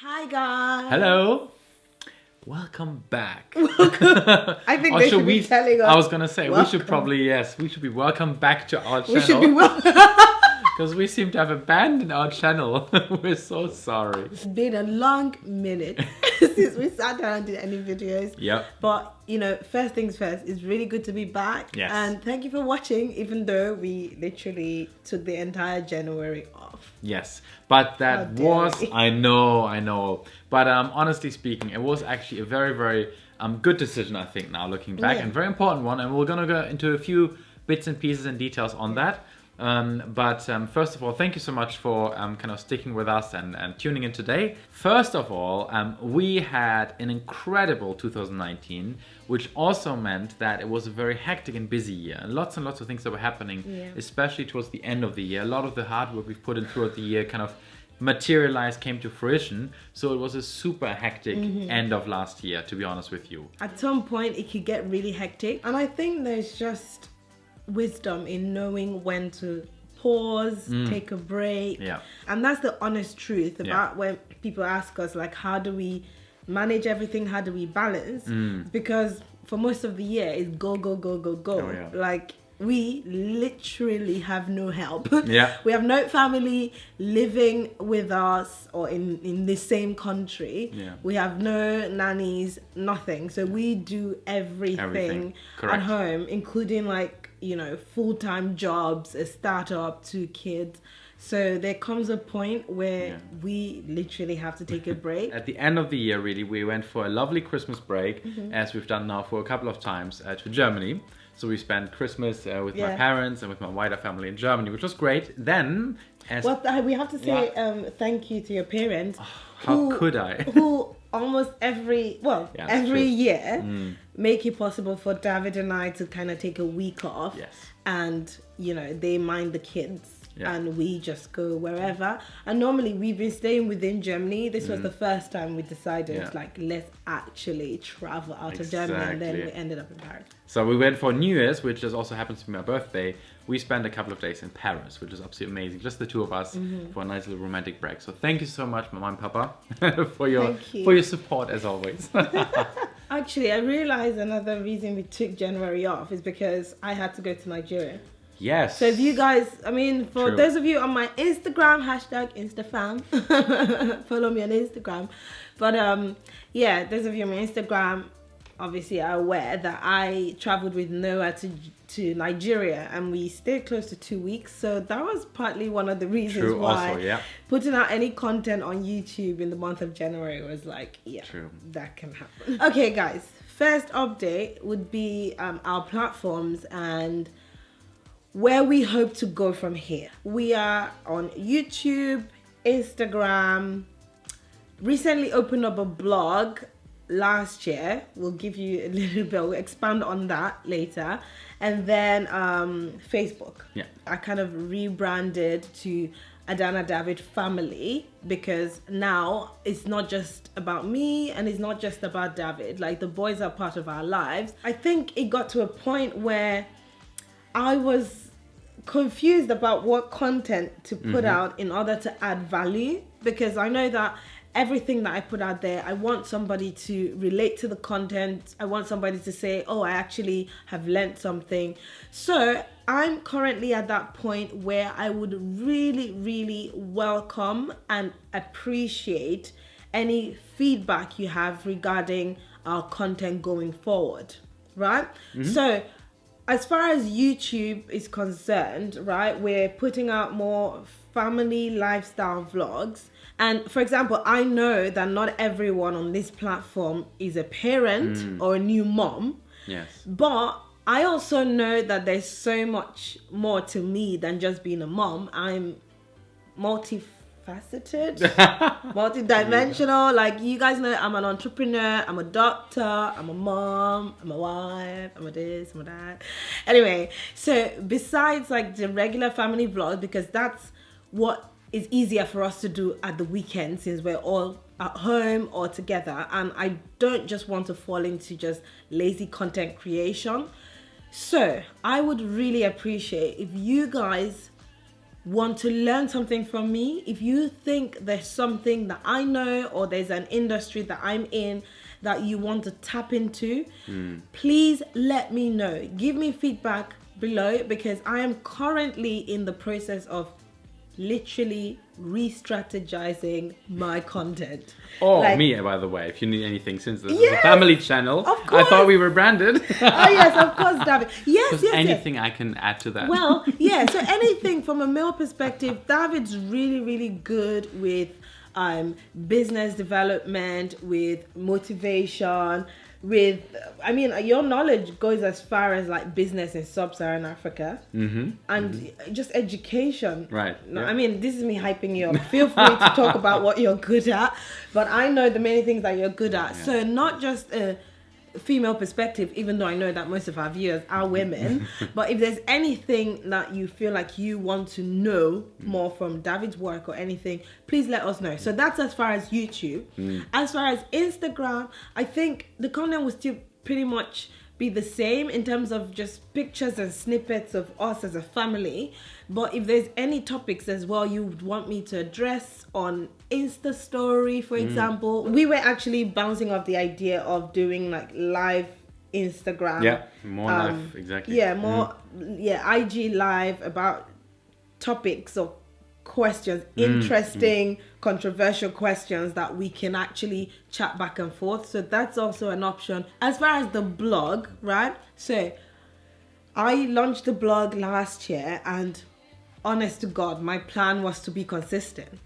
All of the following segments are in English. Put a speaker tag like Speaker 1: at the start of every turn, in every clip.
Speaker 1: Hi guys.
Speaker 2: Hello. Welcome back.
Speaker 1: I think they should be telling us.
Speaker 2: I was gonna say
Speaker 1: welcome.
Speaker 2: we should be welcome back to our channel.
Speaker 1: We should be welcome.
Speaker 2: Because we seem to have abandoned our channel. We're so sorry.
Speaker 1: It's been a long minute since we sat down and did any videos.
Speaker 2: Yep.
Speaker 1: But you know, first things first, it's really good to be back.
Speaker 2: Yes.
Speaker 1: And thank you for watching, even though we literally took the entire January off.
Speaker 2: Yes, but that was,
Speaker 1: we?
Speaker 2: I know. But honestly speaking, it was actually a very, very good decision, I think, now looking back, and very important one. And we're going to go into a few bits and pieces and details on that. But first of all, thank you so much for kind of sticking with us and tuning in today. First of all, we had an incredible 2019, which also meant that it was a very hectic and busy year. And lots of things that were happening, especially towards the end of the year. A lot of the hard work we've put in throughout the year kind of materialized, came to fruition. So it was a super hectic end of last year, to be honest with you.
Speaker 1: At some point, it could get really hectic. And I think there's just wisdom in knowing when to pause, take a break.
Speaker 2: Yeah.
Speaker 1: And that's the honest truth about when people ask us, like, how do we manage everything? How do we balance? Because for most of the year, it's go.
Speaker 2: Oh, yeah.
Speaker 1: Like, we literally have no help.
Speaker 2: Yeah.
Speaker 1: We have no family living with us or in the same country.
Speaker 2: Yeah.
Speaker 1: We have no nannies, nothing. So we do everything. At
Speaker 2: Correct.
Speaker 1: home, including, like, you know, full-time jobs, a startup, 2 kids. So there comes a point where we literally have to take a break.
Speaker 2: At the end of the year, really, we went for a lovely Christmas break, as we've done now for a couple of times, to Germany. So we spent Christmas with my parents and with my wider family in Germany, which was great. Then,
Speaker 1: well, we have to say thank you to your parents.
Speaker 2: How could I?
Speaker 1: Who almost every year make it possible for David and I to kind of take a week off.
Speaker 2: Yes.
Speaker 1: And, you know, they mind the kids.
Speaker 2: Yeah.
Speaker 1: And we just go wherever. And normally we've been staying within Germany. This was the first time we decided, like, let's actually travel out of Germany. And then we ended up in Paris.
Speaker 2: So we went for New Year's, which just also happens to be my birthday. We spent a couple of days in Paris, which is absolutely amazing. Just the two of us for a nice little romantic break. So thank you so much, Mama and Papa, for your support as always.
Speaker 1: Actually, I realized another reason we took January off is because I had to go to Nigeria.
Speaker 2: Yes.
Speaker 1: So if you guys, I mean, for those of you on my Instagram, #InstaFam, follow me on Instagram. But those of you on my Instagram obviously are aware that I traveled with Noah to Nigeria, and we stayed close to 2 weeks. So that was partly one of the reasons why putting out any content on YouTube in the month of January was like, that can happen. Okay, guys, first update would be our platforms and where we hope to go from here. We are on YouTube, Instagram, recently opened up a blog last year. We'll give you a little bit, we'll expand on that later. And then Facebook. Yeah. I kind of rebranded to Adanna David Family, because now it's not just about me and it's not just about David. Like, the boys are part of our lives. I think it got to a point where I was confused about what content to put out in order to add value, because I know that everything that I put out there, I want somebody to relate to the content. I want somebody to say, oh, I actually have learned something. So I'm currently at that point where I would really welcome and appreciate any feedback you have regarding our content going forward, right? So as far as YouTube is concerned, right, we're putting out more family lifestyle vlogs. And for example, I know that not everyone on this platform is a parent or a new mom. Yes. But I also know that there's so much more to me than just being a mom. I'm multifaceted, multidimensional. Like, you guys know, I'm an entrepreneur, I'm a doctor, I'm a mom, I'm a wife, I'm a this, I'm a that. Anyway, so besides, like, the regular family vlog, because that's what is easier for us to do at the weekend since we're all at home or together, and I don't just want to fall into just lazy content creation. So I would really appreciate if you guys want to learn something from me, if you think there's something that I know or there's an industry that I'm in that you want to tap into, please let me know. Give me feedback below, because I am currently in the process of literally re-strategizing my content.
Speaker 2: Or me, by the way, if you need anything, since this is a
Speaker 1: Yes,
Speaker 2: family channel.
Speaker 1: of
Speaker 2: I
Speaker 1: course.
Speaker 2: thought we were branded.
Speaker 1: Oh yes, of course, David. Yes, yes,
Speaker 2: anything I can add to that.
Speaker 1: Well, yeah, so anything from a male perspective, David's really, really good with business development, with motivation, with, I mean, your knowledge goes as far as like business in sub-Saharan Africa, and just education.
Speaker 2: Right.
Speaker 1: No,
Speaker 2: yeah.
Speaker 1: I mean, this is me hyping you up. Feel free to talk about what you're good at, but I know the many things that you're good at.
Speaker 2: Yeah.
Speaker 1: So not just a female perspective, even though I know that most of our viewers are women, but if there's anything that you feel like you want to know more from David's work or anything, please let us know. So that's as far as YouTube. As far as Instagram, I think the content will still pretty much be the same in terms of just pictures and snippets of us as a family. But if there's any topics as well you would want me to address on Insta story, for example, we were actually bouncing off the idea of doing like live Instagram.
Speaker 2: Yeah, more live, exactly.
Speaker 1: Yeah, more, IG live about topics or questions, interesting, controversial questions that we can actually chat back and forth. So that's also an option. As far as the blog, right? So I launched the blog last year, and honest to God, my plan was to be consistent.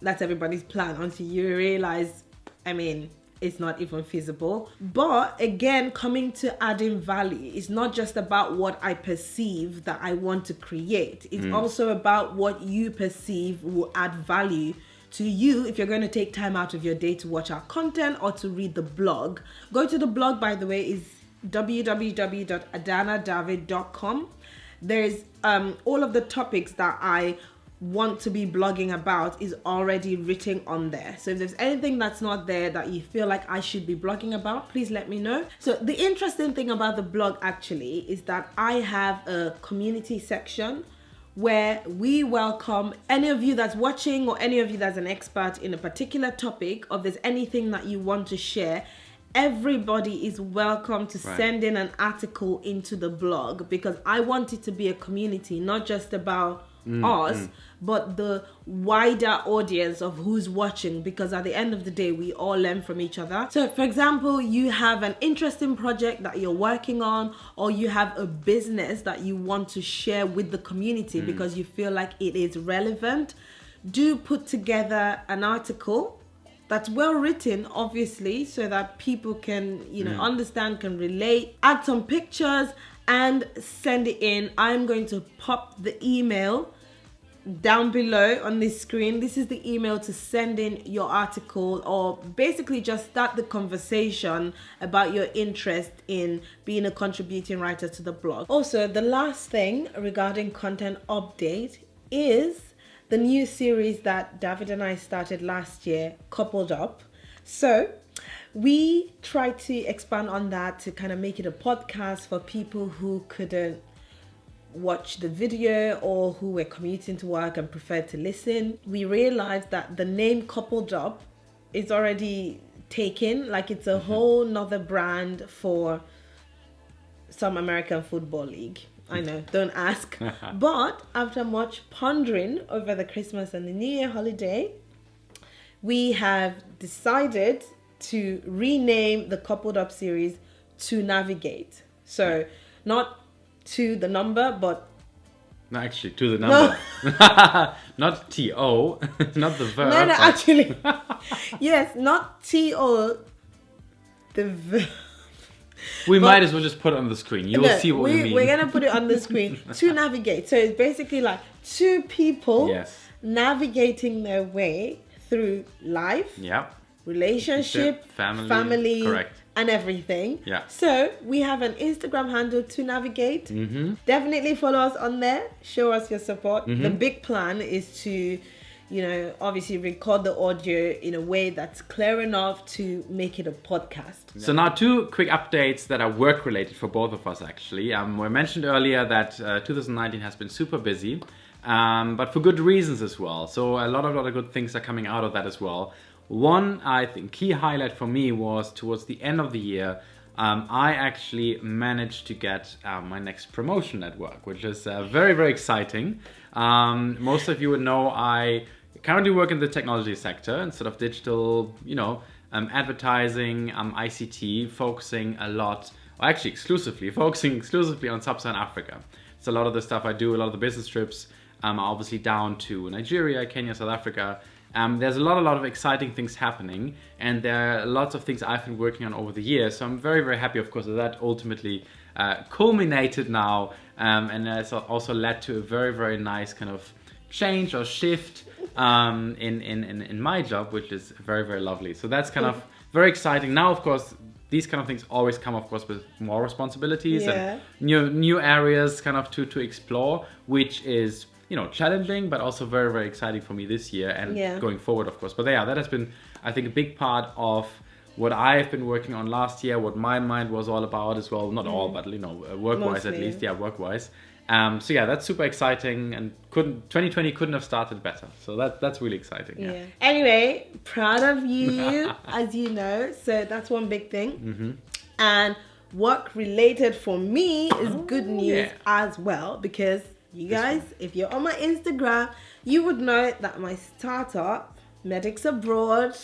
Speaker 1: That's everybody's plan until you realize, I mean, it's not even feasible. But again, coming to adding value, it's not just about what I perceive that I want to create. It's also about what you perceive will add value to you if you're going to take time out of your day to watch our content or to read the blog. Go to the blog, by the way, is www.adannadavid.com. There's all of the topics that I want to be blogging about is already written on there. So if there's anything that's not there that you feel like I should be blogging about, please let me know. So the interesting thing about the blog actually is that I have a community section where we welcome any of you that's watching or any of you that's an expert in a particular topic, or if there's anything that you want to share. Everybody is welcome to send in an article into the blog, because I want it to be a community, not just about us, but the wider audience of who's watching, because at the end of the day, we all learn from each other. So for example, you have an interesting project that you're working on, or you have a business that you want to share with the community because you feel like it is relevant. Do put together an article that's well written, obviously, so that people can, understand, can relate. Add some pictures and send it in. I'm going to pop the email down below on this screen. This is the email to send in your article, or basically just start the conversation about your interest in being a contributing writer to the blog. Also, the last thing regarding content update is the new series that David and I started last year, Coupled Up. So we tried to expand on that to kind of make it a podcast for people who couldn't watch the video or who were commuting to work and preferred to listen. We realized that the name Coupled Up is already taken, like it's a whole nother brand for some American football league. I know, don't ask. But after much pondering over the Christmas and the New Year holiday, we have decided to rename the Coupled Up series to Navigate. So not to the number, but...
Speaker 2: No, actually, to the number. No. Not T-O, not the verb.
Speaker 1: No, actually. Yes, not T-O, the verb.
Speaker 2: We might as well just put it on the screen. You will see what we mean.
Speaker 1: We're going to put it on the screen. To navigate. So it's basically like two people navigating their way through life, relationship, family,
Speaker 2: correct,
Speaker 1: and everything.
Speaker 2: Yeah.
Speaker 1: So we have an Instagram handle, To Navigate. Definitely follow us on there. Show us your support. The big plan is to, obviously record the audio in a way that's clear enough to make it a podcast.
Speaker 2: So now 2 quick updates that are work related for both of us actually. We mentioned earlier that 2019 has been super busy. but for good reasons as well. So a lot of good things are coming out of that as well. One, I think, key highlight for me was towards the end of the year, I actually managed to get my next promotion at work, which is very, very exciting. Most of you would know I currently work in the technology sector and sort of digital, advertising, ICT, focusing a lot, or actually focusing exclusively on Sub-Saharan Africa. So a lot of the stuff I do, a lot of the business trips are obviously down to Nigeria, Kenya, South Africa. There's a lot of exciting things happening, and there are lots of things I've been working on over the years. So I'm very, very happy, of course, that ultimately culminated now, and has also led to a very, very nice kind of change or shift in my job, which is very, very lovely. So that's kind of very exciting. Now, of course, these kind of things always come, of course, with more responsibilities and new areas kind of to explore, which is challenging, but also very, very exciting for me this year and going forward, of course. But yeah, that has been, I think, a big part of what I've been working on last year, what my mind was all about as well. Not all, but work-wise at least. Yeah, work-wise. So yeah, that's super exciting, and 2020 couldn't have started better. So that's really exciting. Yeah.
Speaker 1: Anyway, proud of you, as you know. So that's one big thing. Mm-hmm. And work related for me is good news as well, because you guys, if you're on my Instagram, you would know that my startup, Medics Abroad,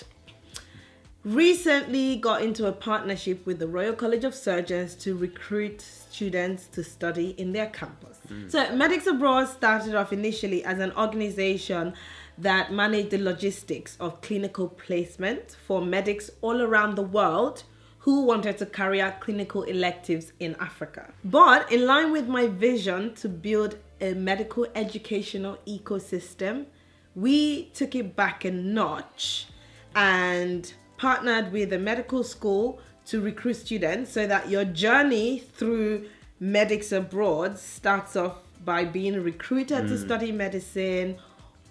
Speaker 1: recently got into a partnership with the Royal College of Surgeons to recruit students to study in their campus. So Medics Abroad started off initially as an organization that managed the logistics of clinical placement for medics all around the world who wanted to carry out clinical electives in Africa. But in line with my vision to build a medical educational ecosystem, we took it back a notch and partnered with a medical school to recruit students, so that your journey through Medics Abroad starts off by being recruited to study medicine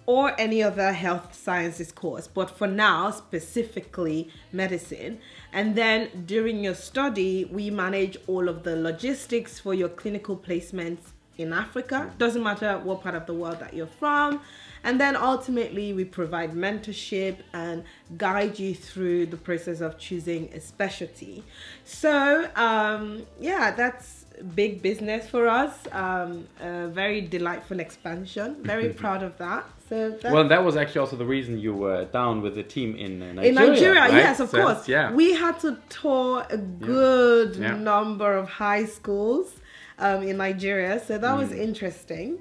Speaker 1: or any other health sciences course, but for now, specifically medicine. And then during your study, we manage all of the logistics for your clinical placements in Africa. Doesn't matter what part of the world that you're from. And then ultimately, we provide mentorship and guide you through the process of choosing a specialty. So, that's big business for us. A very delightful expansion. Very proud of that. So
Speaker 2: that was actually also the reason you were down with the team in Nigeria.
Speaker 1: In Nigeria,
Speaker 2: right?
Speaker 1: yes, of course. Yeah. We had to tour a good number of high schools in Nigeria. So that was interesting.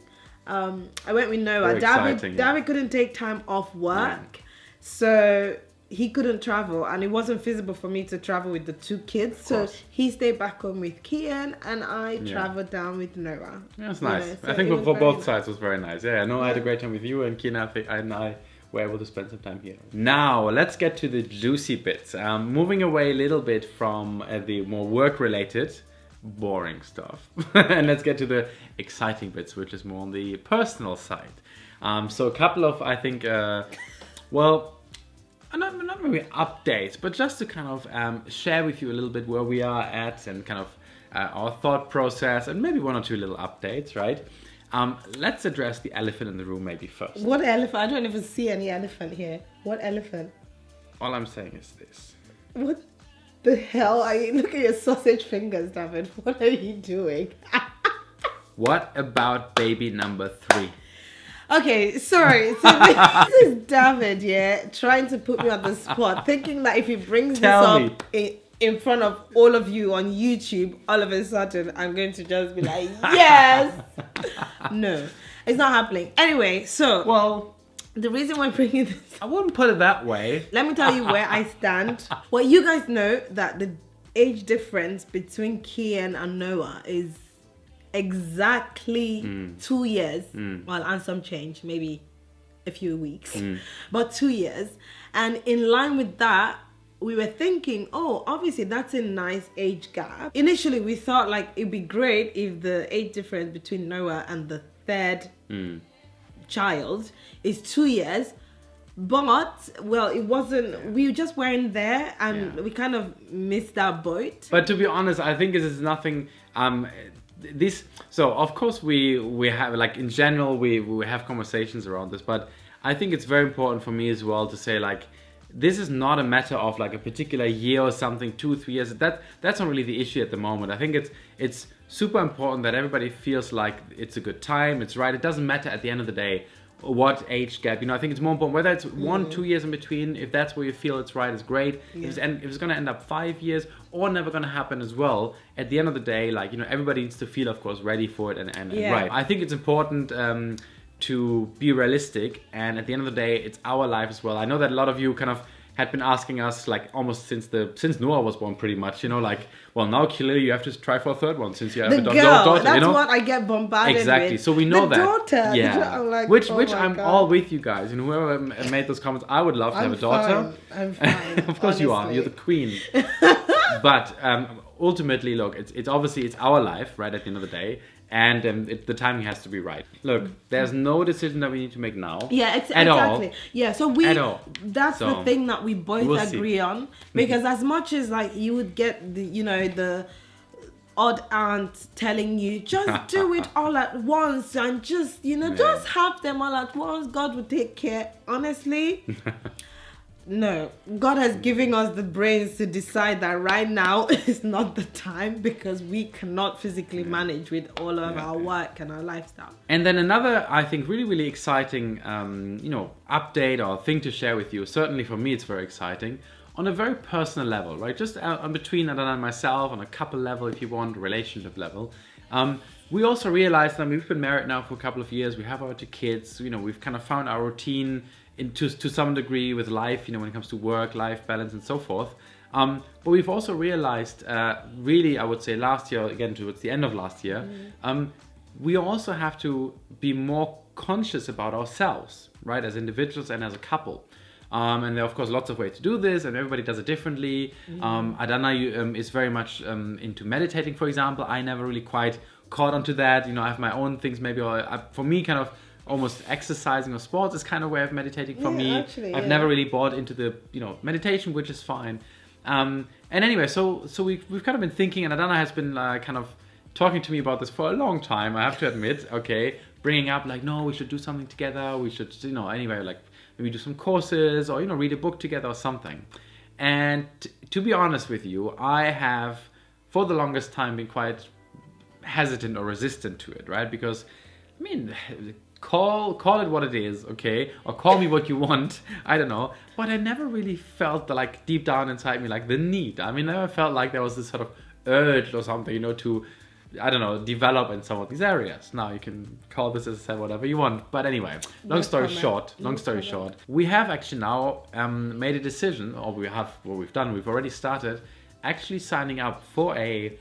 Speaker 1: I went with Noah. David couldn't take time off work, so he couldn't travel, and it wasn't feasible for me to travel with the two kids. So he stayed back home with Kian, and I traveled down with Noah.
Speaker 2: Yeah, that's nice. So I think for both sides it was very nice. Yeah, I had a great time with you, and Kian and I were able to spend some time here. Now let's get to the juicy bits. Moving away a little bit from the more work-related, boring stuff, and let's get to the exciting bits, which is more on the personal side. So a couple of, I think, not maybe updates, but just to kind of share with you a little bit where we are at and kind of our thought process, and maybe one or two little updates, right? Let's address the elephant in the room maybe first.
Speaker 1: What elephant? I don't even see any elephant here. What elephant?
Speaker 2: All I'm saying is this.
Speaker 1: What the hell are you? Look at your sausage fingers, David. What are you doing?
Speaker 2: What about baby number 3?
Speaker 1: Okay, sorry. So this is David, trying to put me on the spot, thinking that if he brings this up in front of all of you on YouTube, all of a sudden I'm going to just be like, yes! No, it's not happening. Anyway, so the reason why I'm bringing this,
Speaker 2: I wouldn't put it that way.
Speaker 1: Let me tell you where I stand. Well, you guys know that the age difference between Kian and Noah is exactly 2 years. Well, and some change, maybe a few weeks, but 2 years. And in line with that, we were thinking, obviously that's a nice age gap. Initially, we thought like it'd be great if the age difference between Noah and the third child is 2 years. But, it wasn't, we just weren't there, and we kind of missed our boat.
Speaker 2: But to be honest, I think this is nothing this. So of course we have, like, in general we have conversations around this, but I think it's very important for me as well to say, like, this is not a matter of like a particular year or something, 2-3 years. That's not really the issue at the moment. I think it's super important that everybody feels like it's a good time, it's right. It doesn't matter at the end of the day what age gap. I think it's more important whether it's 1-2 years in between. If that's where you feel it's right, it's great.
Speaker 1: Yeah.
Speaker 2: If it's going to end up 5 years or never going to happen as well, at the end of the day, like, everybody needs to feel, of course, ready for it and right. I think it's important to be realistic, and at the end of the day, it's our life as well. I know that a lot of you kind of had been asking us, like, almost since Noah was born, pretty much, like, well, now clearly you have to try for a third one since you have a daughter.
Speaker 1: That's what I get bombarded with.
Speaker 2: Exactly. So we know
Speaker 1: the
Speaker 2: that.
Speaker 1: Daughter.
Speaker 2: Yeah.
Speaker 1: I'm like,
Speaker 2: which
Speaker 1: oh
Speaker 2: I'm
Speaker 1: God.
Speaker 2: all with you guys. Whoever made those comments, I would love to have a daughter.
Speaker 1: I'm fine.
Speaker 2: Of course you are. You're the queen. But ultimately, look, it's obviously it's our life, right? At the end of the day. And the timing has to be right. Look, there's no decision that we need to make now.
Speaker 1: Yeah,
Speaker 2: at
Speaker 1: exactly.
Speaker 2: all.
Speaker 1: Yeah, so that's the thing that we both agree on. Because as much as, like, you would get the odd aunt telling you, just do it all at once and just, just have them all at once. God will take care. Honestly, no. God has given us the brains to decide that right now is not the time, because we cannot physically manage with all of our work and our lifestyle.
Speaker 2: And then another, I think, really, really exciting, update or thing to share with you. Certainly for me, it's very exciting on a very personal level, right? Just between Adanna and myself, on a couple level, if you want, relationship level. We also realized that we've been married now for a couple of years. We have our 2 kids. We've kind of found our routine to some degree with life, when it comes to work, life balance, and so forth. But we've also realized, really, I would say last year, again towards the end of last year, we also have to be more conscious about ourselves, right, as individuals and as a couple. And there are, of course, lots of ways to do this, and everybody does it differently. Adanna is very much into meditating, for example. I never really quite caught onto that. I have my own things, maybe, or for me, kind of almost exercising or sports is kind of a way of meditating for me.
Speaker 1: Actually,
Speaker 2: I've never really bought into the meditation, which is fine. And anyway, so we've kind of been thinking, and Adanna has been kind of talking to me about this for a long time, I have to admit. Okay, bringing up, like, no, we should do something together. We should, anyway, like, maybe do some courses or read a book together or something. And to be honest with you, I have for the longest time been quite hesitant or resistant to it, right? Because call it what it is, okay, or call me what you want, I don't know, but I never really felt like deep down inside me, like, the need. I never felt like there was this sort of urge or something, to, I don't know, develop in some of these areas. Now you can call this, as I said, whatever you want, but anyway, long story short, we have actually now made a decision, or we've already started actually signing up for a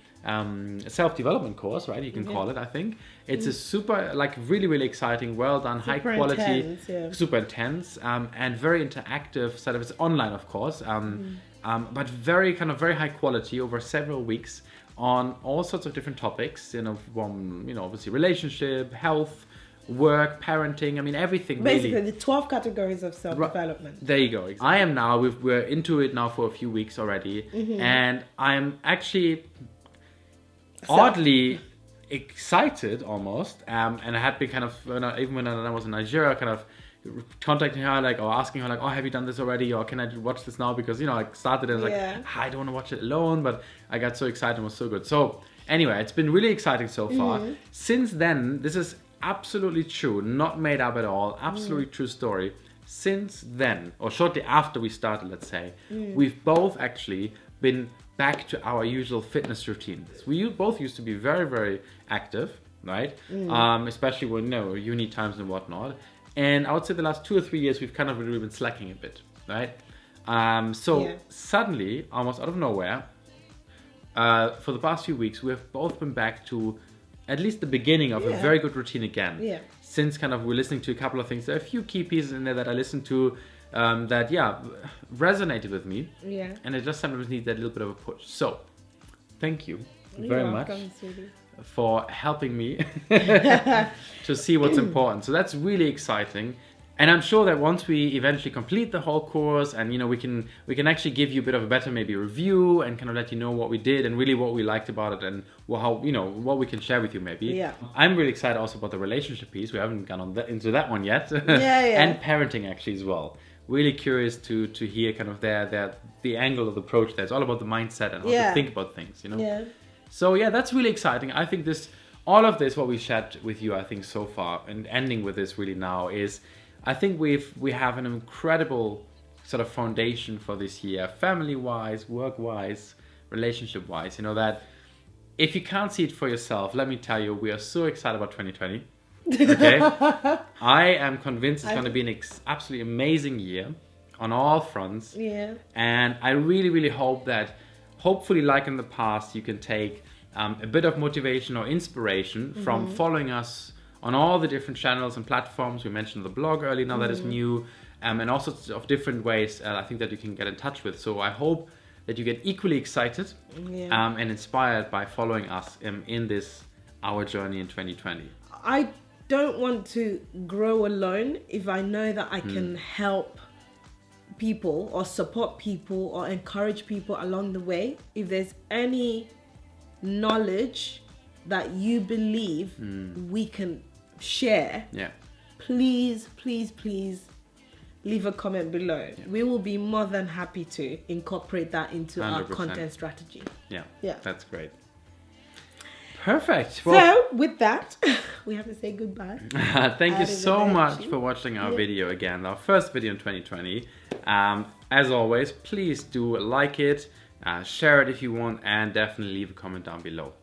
Speaker 2: self-development course, right? You can call it, I think. It's a super, like, really, really exciting, well done, high quality, super intense, and very interactive setup. It's online, of course, but very high quality over several weeks on all sorts of different topics, from, obviously relationship, health, work, parenting, everything.
Speaker 1: Basically,
Speaker 2: really.
Speaker 1: the 12 categories of self-development.
Speaker 2: There you go. I am now, we're into it now for a few weeks already, and I'm actually oddly excited almost, and I had been kind of, even when I was in Nigeria, kind of contacting her, like, or asking her, like, oh, have you done this already, or can I watch this now, because I started and I don't want to watch it alone, but I got so excited, it was so good. So anyway, it's been really exciting so far. Since then, this is absolutely true, not made up at all, absolutely true story. Since then, or shortly after we started, let's say, we've both actually been back to our usual fitness routines. We both used to be very, very active, right? Especially when, uni times and whatnot. And I would say the last 2 or 3 years, we've kind of really been slacking a bit, right? Suddenly, almost out of nowhere, for the past few weeks, we have both been back to at least the beginning of a very good routine again.
Speaker 1: Yeah.
Speaker 2: Since kind of we're listening to a couple of things. There are a few key pieces in there that I listened to that resonated with me.
Speaker 1: Yeah.
Speaker 2: And I just sometimes need that little bit of a push. So, thank you very much for helping me to see what's important. So that's really exciting. And I'm sure that once we eventually complete the whole course, and you know, we can actually give you a bit of a better maybe review and kind of let you know what we did and really what we liked about it, and how, you know, what we can share with you maybe.
Speaker 1: Yeah.
Speaker 2: I'm really excited also about the relationship piece. We haven't gone into that one yet.
Speaker 1: Yeah.
Speaker 2: And parenting actually as well. Really curious to hear kind of the angle of the approach there. It's all about the mindset and how to think about things, you know.
Speaker 1: Yeah.
Speaker 2: So yeah, that's really exciting. I think all of this what we shared with you, I think so far, and ending with this really now is, I think we have an incredible sort of foundation for this year, family-wise, work-wise, relationship-wise. You know, that if you can't see it for yourself, let me tell you, we are so excited about 2020. Okay, I am convinced it's going to be an absolutely amazing year on all fronts.
Speaker 1: Yeah.
Speaker 2: And I really, really hope that, hopefully, like in the past, you can take a bit of motivation or inspiration from following us on all the different channels and platforms. We mentioned the blog earlier, now that is new, and all sorts of different ways I think that you can get in touch with. So I hope that you get equally excited and inspired by following us in this, our journey in 2020.
Speaker 1: I don't want to grow alone if I know that I can help people or support people or encourage people along the way. If there's any knowledge that you believe we can share, please leave a comment below. We will be more than happy to incorporate that into 100%. Our content strategy.
Speaker 2: Yeah, that's great. Perfect. Well,
Speaker 1: so with that, we have to say goodbye.
Speaker 2: Thank you so much for watching our video again, our first video in 2020. As always, please do like it, share it if you want, and definitely leave a comment down below.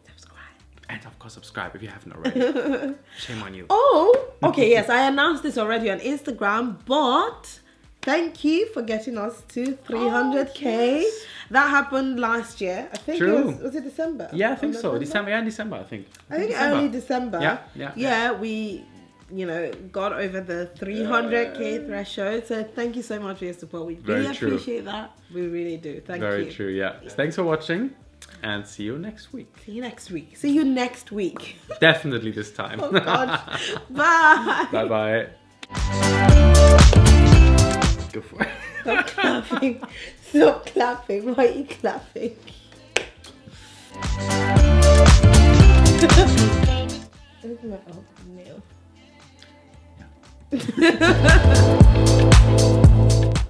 Speaker 2: And of course, subscribe if you haven't already. Shame on you.
Speaker 1: Oh, okay, yes, I announced this already on Instagram, but thank you for getting us to 300K. Yes. That happened last year. I think was it December?
Speaker 2: Yeah, I think so. December, I think.
Speaker 1: I think early December.
Speaker 2: Yeah,
Speaker 1: we, you know, got over the 300K threshold. So thank you so much for your support. We really appreciate that. We really do. Thank you.
Speaker 2: Very true, yeah. Thanks for watching. And see you next week.
Speaker 1: See you next week.
Speaker 2: Definitely this time.
Speaker 1: Oh, God. Bye.
Speaker 2: Bye-bye. Go for it.
Speaker 1: Stop clapping. Stop clapping. Why are you clapping? Look at my nail.
Speaker 2: Yeah.